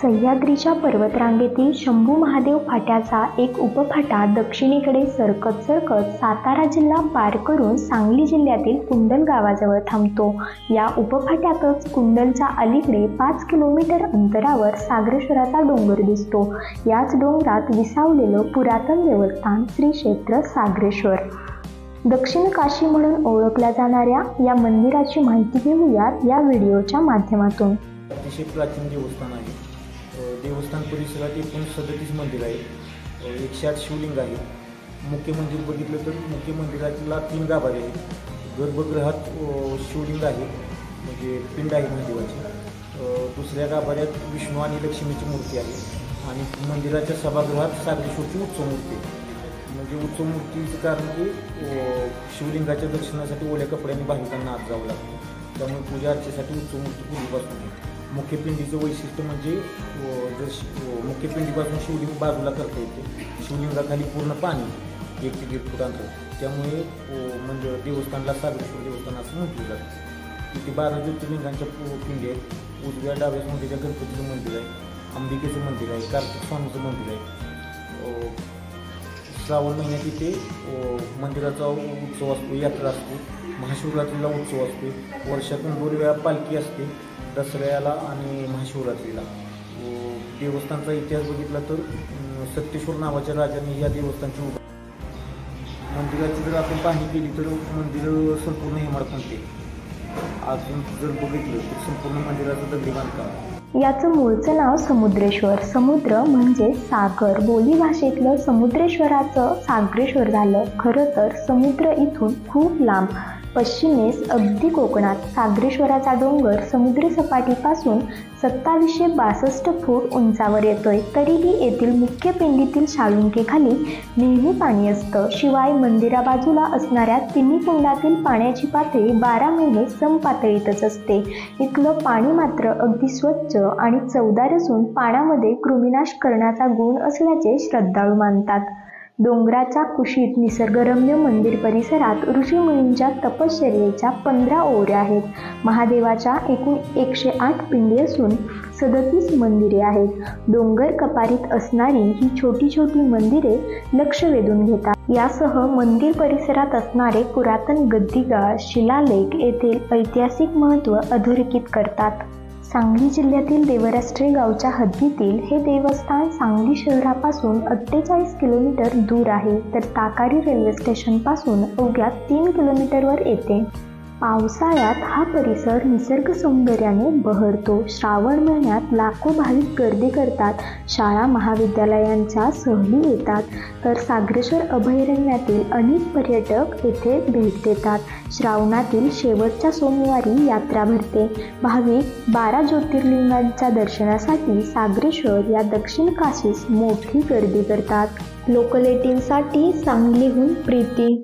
सह्याद्रीच्या पर्वतरांगेतील शंभू महादेव फाट्याचा एक उपफाटा दक्षिणेकडे सरकत सरकत सातारा जिल्हा पार करून सांगली जिल्ह्यातील कुंडल गावाजवळ थांबतो। या उपफाट्यातच कुंडलच्या अलीकडे 5 किलोमीटर अंतरावर सागरेश्वराचा डोंगर दिसतो। याच डोंगरात विसावलेलं पुरातन देवस्थान श्री क्षेत्र सागरेश्वर, दक्षिण काशी म्हणून ओळखल्या जाणाऱ्या या मंदिराची माहिती घेऊयात या व्हिडिओच्या माध्यमातून। अतिशय प्राचीन देवस्थान आहे। देवस्थान परिसरात एकूण 37 मंदिर आहेत, 108 शिवलिंग आहेत। मुख्य मंदिर बघितलं तर मुख्य मंदिराला 3 गाभारे आहेत। गर्भगृहात शिवलिंग आहे, म्हणजे पिंड आहे महादेवाची। दुसऱ्या गाभाऱ्यात विष्णू आणि लक्ष्मीची मूर्ती आहे आणि मंदिराच्या सभागृहात सागरेश्वरची उत्सव मूर्ती आहे। म्हणजे उत्सव मूर्तीचं कारण की शिवलिंगाच्या दर्शनासाठी ओल्या कपड्यांनी भाविकांना आत जावं लागतं, त्यामुळे पूजा अर्चेसाठी उत्सव मूर्ती पूर्वीपासून आहे। मुख्य पिंडीचं वैशिष्ट्य म्हणजे जर मुख्य पिंडीपासून शिवलिंग बाजूला करता येते, शिवलिंगाखाली पूर्ण पाणी 1 ते 1.5 फूट अंतर, त्यामुळे म्हणजे देवस्थानाला सागरेश्वर देवस्थान असं म्हटलं जातं। तिथे 12 ज्योतिर्लिंगांच्या पिंडी आहेत। उजव्या डाव्या मंदिराच्या गणपतीचं मंदिर आहे, अंबिकेचं मंदिर आहे, कार्तिक स्वामीचं मंदिर आहे। श्रावण महिन्यात इथे मंदिराचा उत्सव असतो, यात्रा असते, महाशिवरात्रीला उत्सव असते, वर्षातून 2 वेळा पालखी असते, दसऱ्याला आणि महाशिवरात्रीला। देवस्थानचा इतिहास बघितला तर सत्येश्वर नावाच्या राजाने या देवस्थानची मंदिराची जर आपण पाहणी केली तर मंदिर संपूर्ण हेमाडपंथी आहे। अजून जर बघितलं तर संपूर्ण मंदिराचं दगडी बांधकाम। याचं मूळचं नाव समुद्रेश्वर, समुद्र म्हणजे सागर, बोली भाषेतलं समुद्रेश्वराचं सागरेश्वर झालं। खरं तर समुद्र इथून खूप लांब पश्चिमेस अगदी कोकणात। सागरेश्वराचा डोंगर समुद्र सपाटीपासून 2762 फूट उंचावर येतोय, तरीही येथील मुख्य पिंडीतील शाळुंकेखाली नेहमी पाणी असतं। शिवाय मंदिराबाजूला असणाऱ्या तिन्ही कुंडातील पाण्याची पातळी 12 महिने समपातळीतच असते। इथलं पाणी मात्र अगदी स्वच्छ आणि चवदार असून पाण्यामध्ये कृमिनाश करण्याचा गुण असल्याचे श्रद्धाळू मानतात। डोंगराच्या कुशीत निसर्गरम्य मंदिर परिसरात ऋषीमुनींच्या तपश्चर्येच्या 15 ओढ्या आहेत। महादेवाच्या एकूण 108 पिंडी असून 37 मंदिरे आहेत। डोंगर कपारीत असणारी ही छोटी छोटी मंदिरे लक्ष वेधून घेतात। यासह मंदिर परिसरात असणारे पुरातन गद्दीगाळ, शिलालेख येथील ऐतिहासिक महत्त्व अधोरेखित करतात। सांगली जिल्ह्यातील देवराष्ट्रे गावच्या हद्दीतील हे देवस्थान सांगली शहरापासून 48 किलोमीटर दूर आहे, तर ताकारी रेल्वे स्टेशनपासून अवघ्या 3 किलोमीटरवर येते। पावसाळ्यात हा परिसर निसर्ग सौंदर्याने बहरतो। श्रावण महिन्यात लाखो भाविक गर्दी करतात, शाळा महाविद्यालयांच्या सहली येतात, तर सागरेश्वर अभयारण्यातील अनेक पर्यटक येथे भेट देतात। श्रावणातील शेवटच्या सोमवारी यात्रा भरते। भाविक 12 ज्योतिर्लिंगांच्या दर्शनासाठी सागरेश्वर या दक्षिण काशीस मोठी गर्दी करतात। लोकल 18साठी सांगलीहून प्रीती।